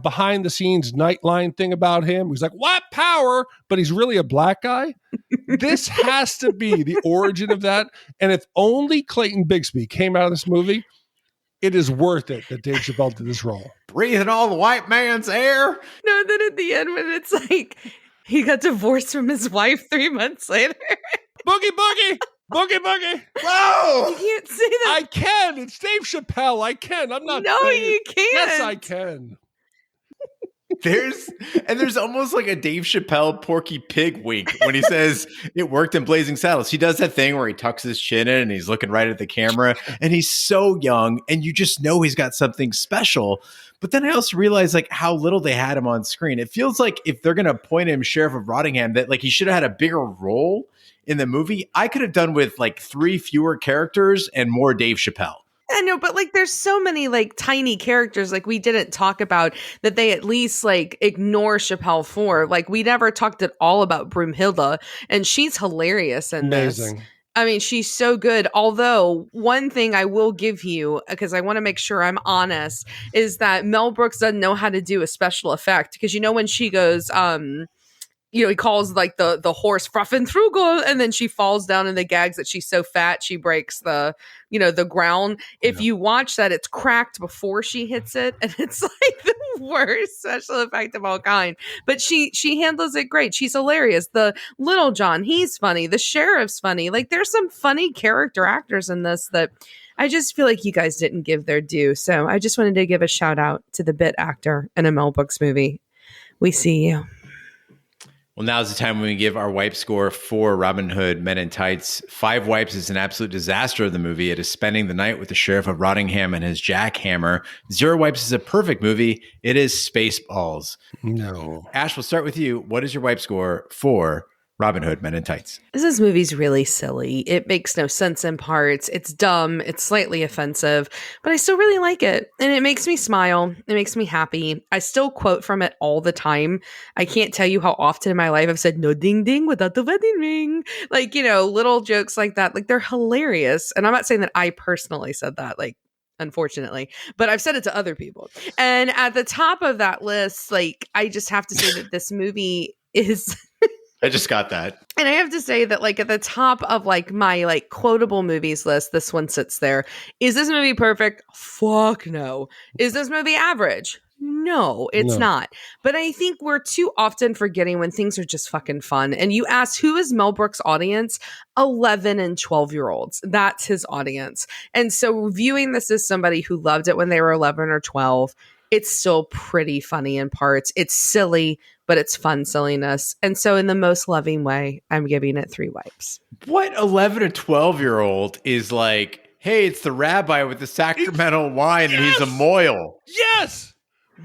behind the scenes nightline thing about him. He's like, white power, but he's really a black guy. This has to be the origin of that. And if only Clayton Bigsby came out of this movie, it is worth it that Dave Chappelle did this role. Breathing all the white man's air. No, and then at the end when it's like he got divorced from his wife 3 months later. Boogie, boogie. Boogie, boogie. Whoa! You can't say that. I can. It's Dave Chappelle. I can. I'm not. No, saying you it. can't. Yes, I can. There's almost like a Dave Chappelle Porky Pig wink when he says it worked in Blazing Saddles. He does that thing where he tucks his chin in and he's looking right at the camera, and he's so young, and you just know he's got something special. But then I also realized how little they had him on screen. It feels like if they're going to appoint him Sheriff of Rottingham, that he should have had a bigger role in the movie, I could have done with like 3 fewer characters and more Dave Chappelle. I know, but like there's so many like tiny characters like we didn't talk about that they at least like ignore Chappelle for. Like we never talked at all about Broomhilda, and she's hilarious in Amazing. this. I mean, she's so good. Although one thing I will give you, because I want to make sure I'm honest, is that Mel Brooks doesn't know how to do a special effect. Because when she goes, he calls like the horse Fruffentrugel, and then she falls down in the gags that she's so fat she breaks the ground. If you watch that, it's cracked before she hits it, and it's like the worst special effect of all kind. But she handles it great. She's hilarious. The Little John, he's funny. The sheriff's funny. Like there's some funny character actors in this that I just feel like you guys didn't give their due. So I just wanted to give a shout out to the bit actor in a Mel Brooks movie. We see you. Well, now's the time when we give our wipe score for Robin Hood Men in Tights. 5 wipes is an absolute disaster of the movie. It is spending the night with the sheriff of Rottingham and his jackhammer. 0 wipes is a perfect movie. It is Spaceballs. No. Ash, we'll start with you. What is your wipe score for Robin Hood Men in Tights? This movie's really silly. It makes no sense in parts. It's dumb. It's slightly offensive, but I still really like it. And it makes me smile. It makes me happy. I still quote from it all the time. I can't tell you how often in my life I've said, no ding ding without the wedding ring. Like, little jokes like that. Like, they're hilarious. And I'm not saying that I personally said that, like, unfortunately, but I've said it to other people. And at the top of that list, like, I just have to say that this movie is... I just got that. And I have to say that, like, at the top of, like, my, like, quotable movies list, this one sits there. Is this movie perfect? Fuck no. Is this movie average? No, it's not. But I think we're too often forgetting when things are just fucking fun. And you ask, who is Mel Brooks' audience? 11 and 12-year-olds. That's his audience. And so viewing this as somebody who loved it when they were 11 or 12, it's still pretty funny in parts. It's silly, but it's fun silliness. And so in the most loving way, I'm giving it 3 wipes. What 11 or 12-year-old is like, hey, it's the rabbi with the sacramental wine and he's a moil? Yes!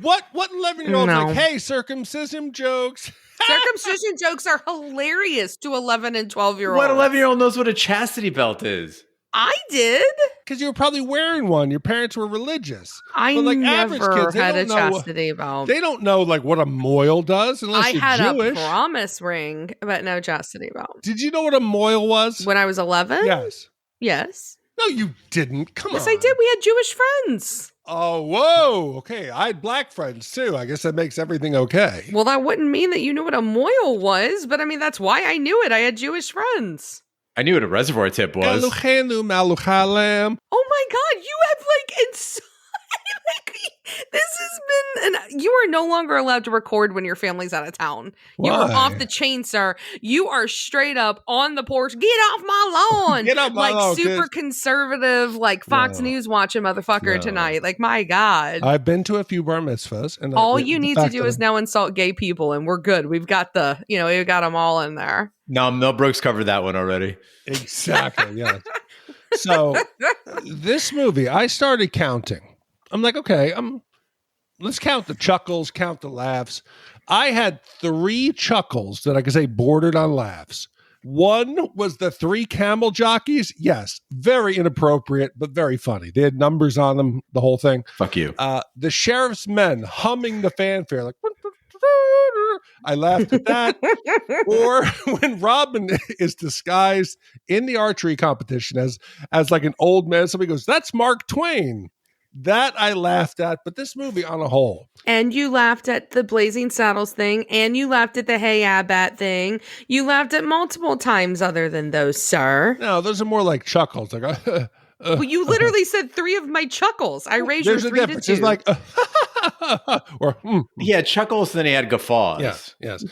What 11-year-old's No. like, hey, circumcision jokes. Circumcision jokes are hilarious to 11 and 12-year-olds. What 11-year-old knows what a chastity belt is? I did. Because you were probably wearing one. Your parents were religious. I But like never average kids, they had a don't know. chastity belt. They don't know like what a moil does unless I you're had Jewish. a promise ring, but no chastity belt. Did you know what a moil was? When I was 11? Yes. Yes. No, you didn't. Come on. Yes, I did. We had Jewish friends. Oh, whoa. Okay. I had black friends too. I guess that makes everything okay. Well, that wouldn't mean that you knew what a moil was, but I mean, that's why I knew it. I had Jewish friends. I knew what a reservoir tip was. Eluchenu maluchalem. Oh my God, you have like this has been, you are no longer allowed to record when your family's out of town. You are Why? off the chain, sir. You are straight up on the porch. Get off my lawn. Get off my like lawn, super kids. conservative, like Fox No. News watching motherfucker No. tonight. Like, my God. I've been to a few bar mitzvahs. And All the you need to fact do that is now insult gay people and we're good. We've got we've got them all in there. No, Mel Brooks covered that one already. Exactly, yeah. So this movie, I started counting. I'm like, okay, let's count the chuckles, count the laughs. I had 3 chuckles that I could say bordered on laughs. One was the 3 camel jockeys. Yes, very inappropriate, but very funny. They had numbers on them, the whole thing. Fuck you. The sheriff's men humming the fanfare like, I laughed at that. Or when Robin is disguised in the archery competition as like an old man, somebody goes, that's Mark Twain. That I laughed at, but this movie on a whole. And you laughed at the Blazing Saddles thing, and you laughed at the Hey Abbat thing. You laughed at multiple times other than those, sir. No, those are more like chuckles. Like, Well, you literally said 3 of my chuckles. I raised your there's a 3 to difference. 2. It's like, or He had chuckles, then he had guffaws. yes,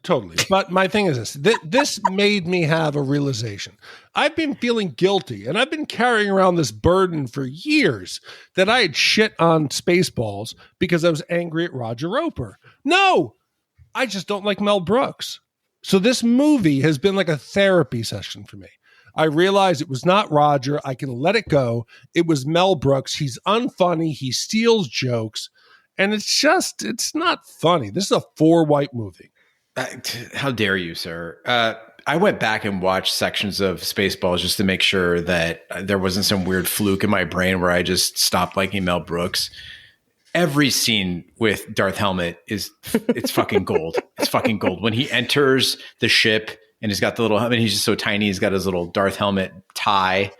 totally. But my thing is this: this made me have a realization. I've been feeling guilty, and I've been carrying around this burden for years that I had shit on Spaceballs because I was angry at Roger Roper. No, I just don't like Mel Brooks. So this movie has been like a therapy session for me. I realized it was not Roger. I can let it go. It was Mel Brooks. He's unfunny. He steals jokes. And it's not funny. This is a 4 white movie. How dare you, sir? I went back and watched sections of Spaceballs just to make sure that there wasn't some weird fluke in my brain where I just stopped liking Mel Brooks. Every scene with Darth Helmet it's fucking gold. It's fucking gold. When he enters the ship and he's got the little, I mean, he's just so tiny. He's got his little Darth Helmet tie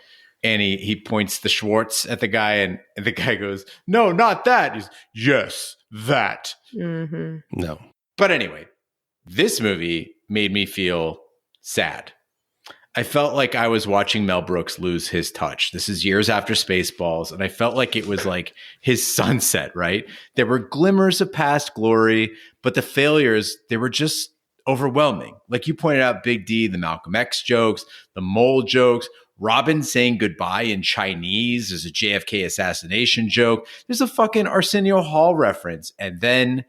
and he points the Schwartz at the guy and the guy goes, no, not that. He's, yes, that. Mm-hmm. No. But anyway, this movie made me feel sad. I felt like I was watching Mel Brooks lose his touch. This is years after Spaceballs, and I felt like it was like his sunset, right? There were glimmers of past glory, but the failures, they were just overwhelming. Like you pointed out, Big D, the Malcolm X jokes, the mole jokes, Robin saying goodbye in Chinese. There's a JFK assassination joke. There's a fucking Arsenio Hall reference. And then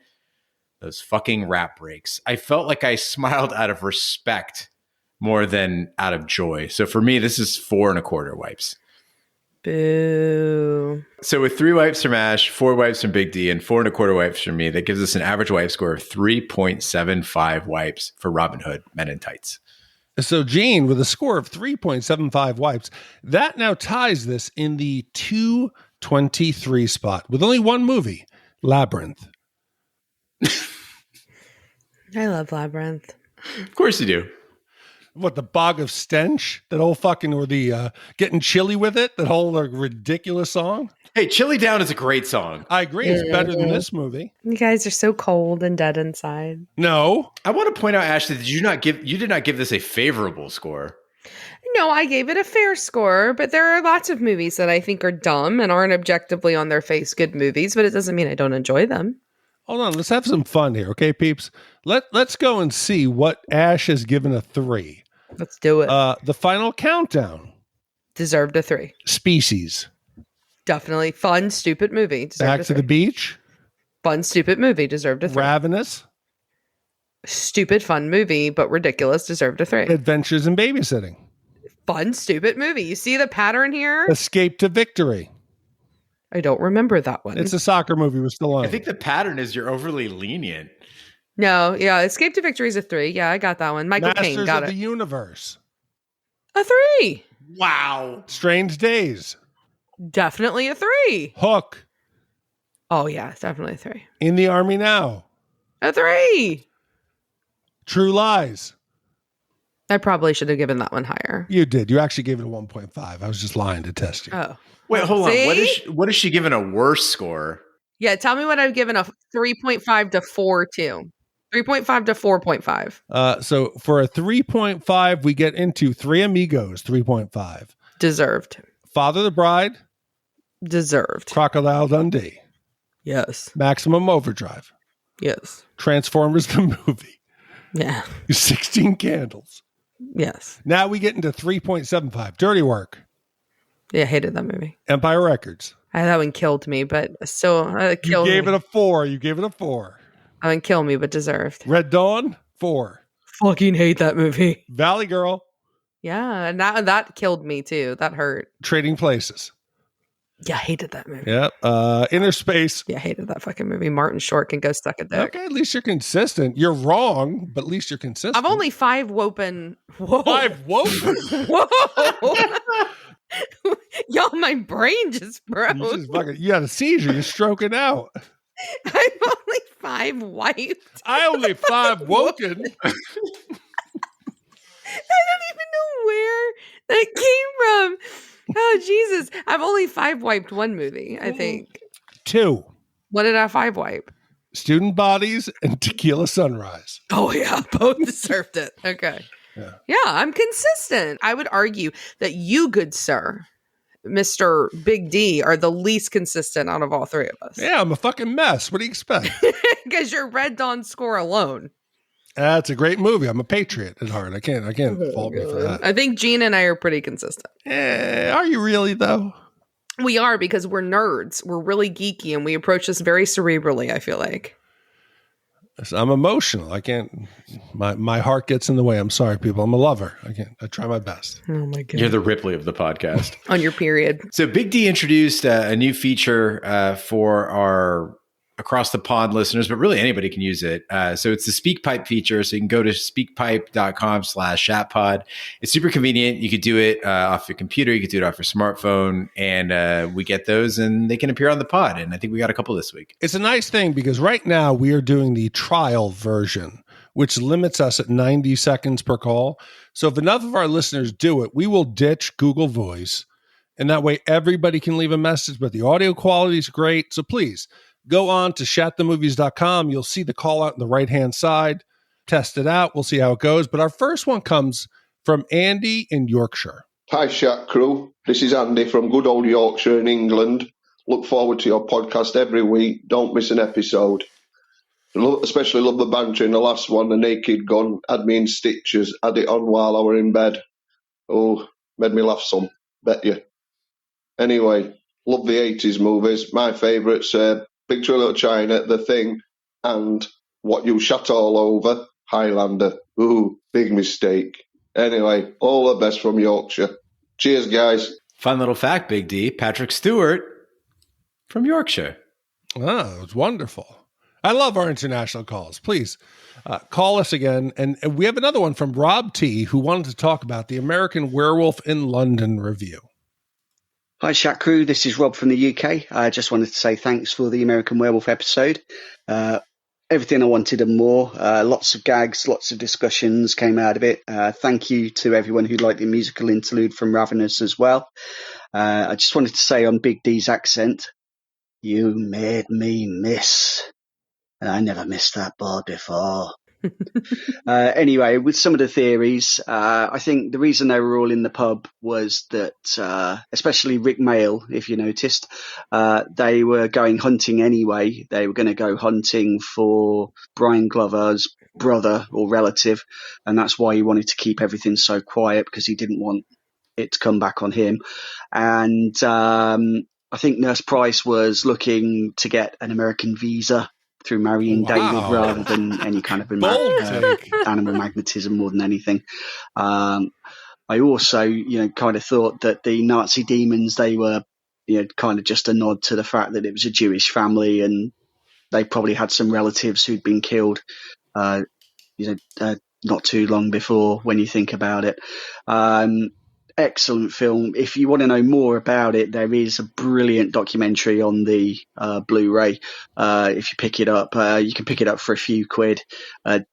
those fucking rap breaks. I felt like I smiled out of respect more than out of joy. So for me, this is 4.25 wipes. Boo. So with 3 wipes from Ash, 4 wipes from Big D, and 4.25 wipes from me, that gives us an average wipe score of 3.75 wipes for Robin Hood, Men in Tights. So Gene, with a score of 3.75 wipes, that now ties this in the 223 spot with only one movie, Labyrinth. I love Labyrinth. Of course you do. What, the Bog of Stench? That whole fucking, or the Getting Chilly with It? That whole ridiculous song? Hey, Chilly Down is a great song. I agree. It's better than this movie. You guys are so cold and dead inside. No. I want to point out, Ashley, that you did not give this a favorable score. No, I gave it a fair score, but there are lots of movies that I think are dumb and aren't objectively on their face good movies, but it doesn't mean I don't enjoy them. Hold on. Let's have some fun here. Okay, peeps? Let's go and see what Ash has given a 3. Let's do it. The Final Countdown. Deserved a 3. Species. Definitely fun, stupid movie. Deserved Back a to 3. the Beach. Fun, stupid movie. Deserved a 3. Ravenous. Stupid, fun movie, but ridiculous. Deserved a 3. Adventures in Babysitting. Fun, stupid movie. You see the pattern here? Escape to Victory. I don't remember that one. It's a soccer movie with Stallone. I think the pattern is you're overly lenient. No, yeah. Escape to Victory is a 3. Yeah, I got that one. Michael Caine Masters got of it. the Universe. A 3. Wow. Strange Days. Definitely a 3. Hook. Oh, yeah. Definitely a 3. In the Army Now. A 3. True Lies. I probably should have given that one higher. You did. You actually gave it a 1.5. I was just lying to test you. Oh. Wait, hold on. See? What is she giving a worse score? Yeah, tell me what I've given a 3.5 to 4 to. 3.5 to 4.5. So for a 3.5, we get into Three Amigos, 3.5. Deserved. Father the Bride. Deserved. Crocodile Dundee. Yes. Maximum Overdrive. Yes. Transformers the movie. Yeah. 16 Candles. Yes. Now we get into 3.75. Dirty Work. Yeah, I hated that movie. Empire Records. That one killed me, but still killed me. You gave it a 4. You gave it a 4. That one killed me, but deserved. Red Dawn, 4. Fucking hate that movie. Valley Girl. Yeah, and that killed me too. That hurt. Trading Places. Yeah, I hated that movie. Yep. Inner Space. Yeah, I hated that fucking movie. Martin Short can go suck a dick. Okay, at least you're consistent. You're wrong, but at least you're consistent. I've only 5 wopen. Whoa. 5 wopen. Whoa. Y'all, my brain just broke. You had a seizure. You're stroking out. I'm only 5 wiped. I only 5 woken. I don't even know where that came from. Oh, Jesus. I've only 5 wiped one movie, I think. 2. What did I 5 wipe? Student Bodies and Tequila Sunrise. Oh, yeah. Both deserved it. Okay. Yeah, I'm consistent. I would argue that you, good sir, Mr. Big D, are the least consistent out of all 3 of us. Yeah, I'm a fucking mess. What do you expect? Because your Red Dawn score alone. That's a great movie. I'm a patriot at heart. I can't fault me for that. I think Gene and I are pretty consistent. Are you really, though? We are, because we're nerds. We're really geeky, and we approach this very cerebrally, I feel like. I'm emotional. I can't. My heart gets in the way. I'm sorry, people. I'm a lover. I try my best. Oh, my God. You're the Ripley of the podcast. On your period. So Big D introduced a new feature for our across the pond listeners, but really anybody can use it. So it's the SpeakPipe feature. So you can go to speakpipe.com/shatpod. It's super convenient. You could do it off your computer. You could do it off your smartphone. And we get those and they can appear on the pod. And I think we got a couple this week. It's a nice thing because right now we are doing the trial version, which limits us at 90 seconds per call. So if enough of our listeners do it, we will ditch Google Voice. And that way everybody can leave a message, but the audio quality is great. So please go on to shatthemovies.com. You'll see the call out on the right-hand side. Test it out. We'll see how it goes. But our first one comes from Andy in Yorkshire. Hi, Shat Crew. This is Andy from good old Yorkshire in England. Look forward to your podcast every week. Don't miss an episode. Especially love the banter in the last one. The Naked Gun had me in stitches. Had it on while I were in bed. Oh, made me laugh some. Bet you. Anyway, love the 80s movies. My favourites, Big Trouble in Little China, The Thing, and What You Shot All Over, Highlander. Ooh, big mistake. Anyway, all the best from Yorkshire. Cheers, guys. Fun little fact, Big D. Patrick Stewart from Yorkshire. Oh, it's wonderful. I love our international calls. Please call us again. And we have another one from Rob T, who wanted to talk about the American Werewolf in London review. Hi, Shat Crew. This is Rob from the UK. I just wanted to say thanks for the American Werewolf episode. Everything I wanted and more. Lots of gags, lots of discussions came out of it. Thank you to everyone who liked the musical interlude from Ravenous as well. I just wanted to say on Big D's accent, you made me miss. And I never missed that bar before. Anyway, with some of the theories, I think the reason they were all in the pub was that, especially Rick Mail, if you noticed, they were going hunting anyway. They were going to go hunting for Brian Glover's brother or relative, and that's why he wanted to keep everything so quiet, because he didn't want it to come back on him. And I think Nurse Price was looking to get an American visa through marrying David rather than any kind of animal magnetism more than anything. I also, kind of thought that the Nazi demons, they were, kind of just a nod to the fact that it was a Jewish family and they probably had some relatives who'd been killed, not too long before when you think about it. Excellent film. If you want to know more about it, there is a brilliant documentary on the Blu-ray. If you pick it up, you can pick it up for a few quid.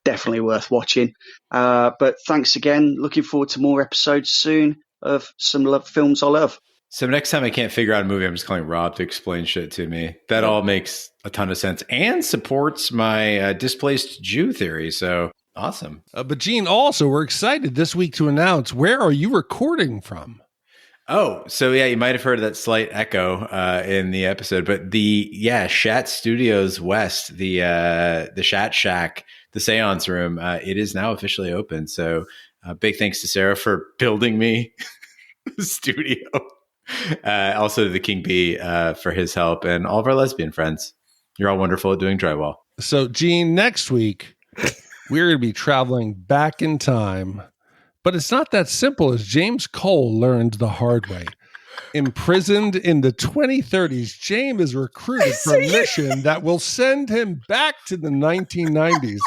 Definitely worth watching. But thanks again. Looking forward to more episodes soon of some films I love. So next time I can't figure out a movie, I'm just calling Rob to explain shit to me. That all makes a ton of sense and supports my displaced Jew theory. So awesome. But Gene, also, we're excited this week to announce, where are you recording from? Oh, so yeah, you might have heard that slight echo in the episode, but Shat Studios West, the Shat Shack, the Seance Room, it is now officially open. So big thanks to Sarah for building me the studio. Also to the King Bee for his help, and all of our lesbian friends. You're all wonderful at doing drywall. So Gene, next week, we're going to be traveling back in time, but it's not that simple, as James Cole learned the hard way. Imprisoned in the 2030s, James is recruited for a mission that will send him back to the 1990s.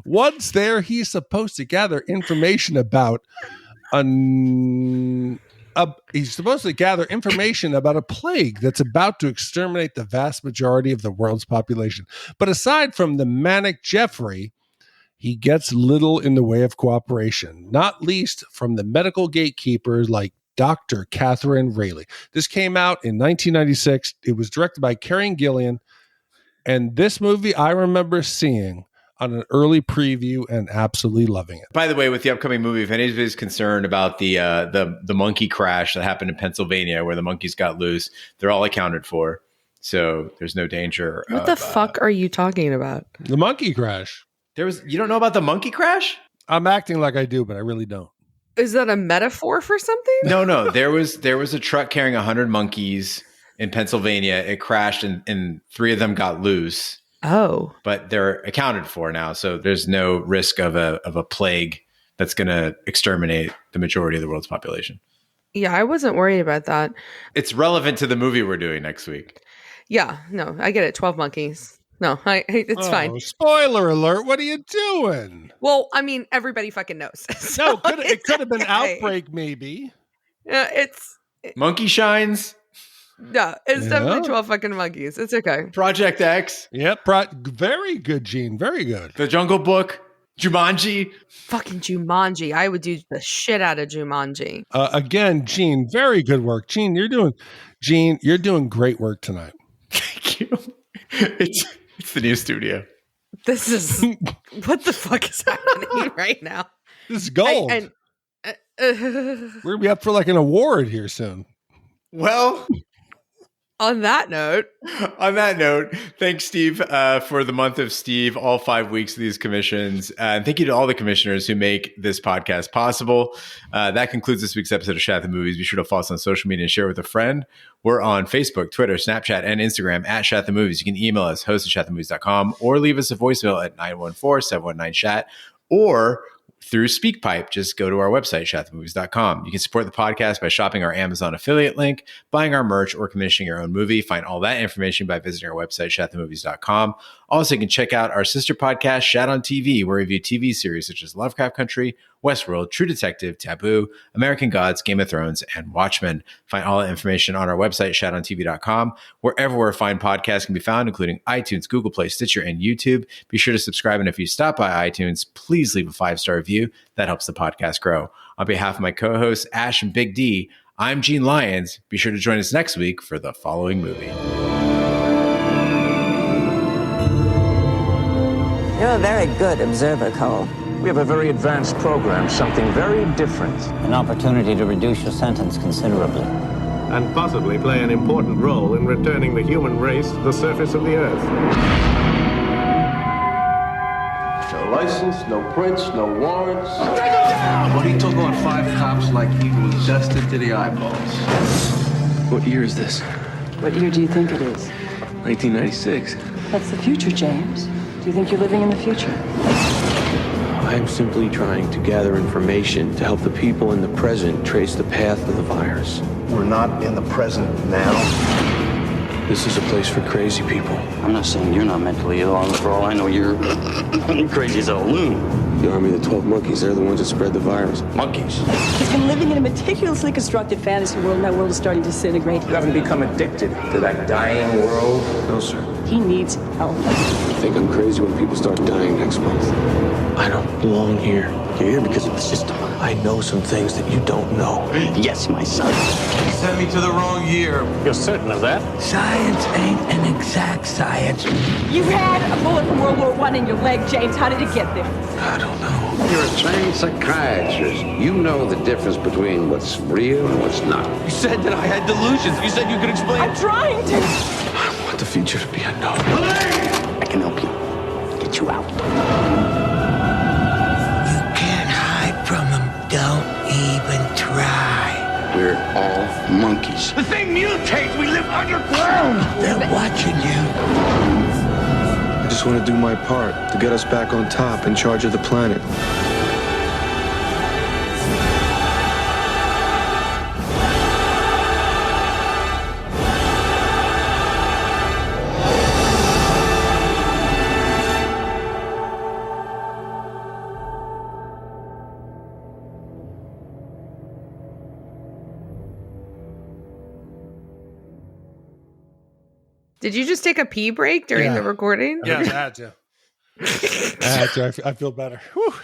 Once there, he's supposed to gather information about he's supposed to gather information about a plague that's about to exterminate the vast majority of the world's population. But aside from the manic Jeffrey, he gets little in the way of cooperation, not least from the medical gatekeepers like Dr. Catherine Rayleigh. This came out in 1996. It was directed by Karen Gillian. And this movie I remember seeing on an early preview and absolutely loving it. By the way, with the upcoming movie, if anybody's concerned about the monkey crash that happened in Pennsylvania where the monkeys got loose, they're all accounted for. So there's no danger. What the fuck are you talking about? The monkey crash. You don't know about the monkey crash? I'm acting like I do, but I really don't. Is that a metaphor for something? No. There was a truck carrying 100 monkeys in Pennsylvania. It crashed and 3 of them got loose. Oh. But they're accounted for now, so there's no risk of a plague that's going to exterminate the majority of the world's population. Yeah, I wasn't worried about that. It's relevant to the movie we're doing next week. Yeah, no, I get it. 12 monkeys. No, it's fine. Spoiler alert. What are you doing? Well, I mean, everybody fucking knows. So it could have been Outbreak, maybe. It's Monkey Shines. No, it's definitely 12 fucking monkeys. It's okay. Project X. Yep. Very good, Gene. Very good. The Jungle Book. Jumanji. Fucking Jumanji. I would do the shit out of Jumanji. Again, Gene, very good work. Gene, you're doing great work tonight. Thank you. It's the new studio. This is what the fuck is happening right now? This is gold. We're gonna be up for like an award here soon. Well, on that note, thanks, Steve, for the month of Steve, all 5 weeks of these commissions. And thank you to all the commissioners who make this podcast possible. That concludes this week's episode of Shat The Movies. Be sure to follow us on social media and share with a friend. We're on Facebook, Twitter, Snapchat, and Instagram at Shat The Movies. You can email us, host@shatthemovies.com, or leave us a voicemail at 914-719-SHAT, or through SpeakPipe. Just go to our website, shatthemovies.com. You can support the podcast by shopping our Amazon affiliate link, buying our merch, or commissioning your own movie. Find all that information by visiting our website, shatthemovies.com. Also, you can check out our sister podcast, Shat on TV, where we review TV series such as Lovecraft Country, Westworld, True Detective, Taboo, American Gods, Game of Thrones, and Watchmen. Find all that information on our website, shatontv.com, wherever fine podcasts can be found, including iTunes, Google Play, Stitcher, and YouTube. Be sure to subscribe, and if you stop by iTunes, please leave a 5-star review. That helps the podcast grow. On behalf of my co-hosts, Ash and Big D, I'm Gene Lyons. Be sure to join us next week for the following movie. You're a very good observer, Cole. We have a very advanced program, something very different. An opportunity to reduce your sentence considerably. And possibly play an important role in returning the human race to the surface of the Earth. No license, no prints, no warrants. Take him down! Well, he took on 5 cops like he was dusted to the eyeballs. What year is this? What year do you think it is? 1996. That's the future, James. Do you think you're living in the future? I'm simply trying to gather information to help the people in the present trace the path of the virus. We're not in the present now. This is a place for crazy people. I'm not saying you're not mentally ill. For all I know, you're crazy as a loon. The army of the 12 monkeys, they're the ones that spread the virus. Monkeys. He's been living in a meticulously constructed fantasy world, and that world is starting to disintegrate. You haven't become addicted to that dying world? No, sir. He needs help. I think I'm crazy when people start dying next month. I don't belong here. You're here because of the system. I know some things that you don't know. Yes, my son. You sent me to the wrong year. You're certain of that? Science ain't an exact science. You had a bullet from World War I in your leg, James. How did it get there? I don't know. You're a trained psychiatrist. You know the difference between what's real and what's not. You said that I had delusions. You said you could explain. I'm trying to. I want the future to be unknown. I can help you. Get you out. You can't hide from them. Don't even try. We're all monkeys. The thing mutates. We live underground. They're watching you. I just want to do my part to get us back on top, in charge of the planet. Did you just take a pee break during the recording? Yes, I had to. I feel better. Whew.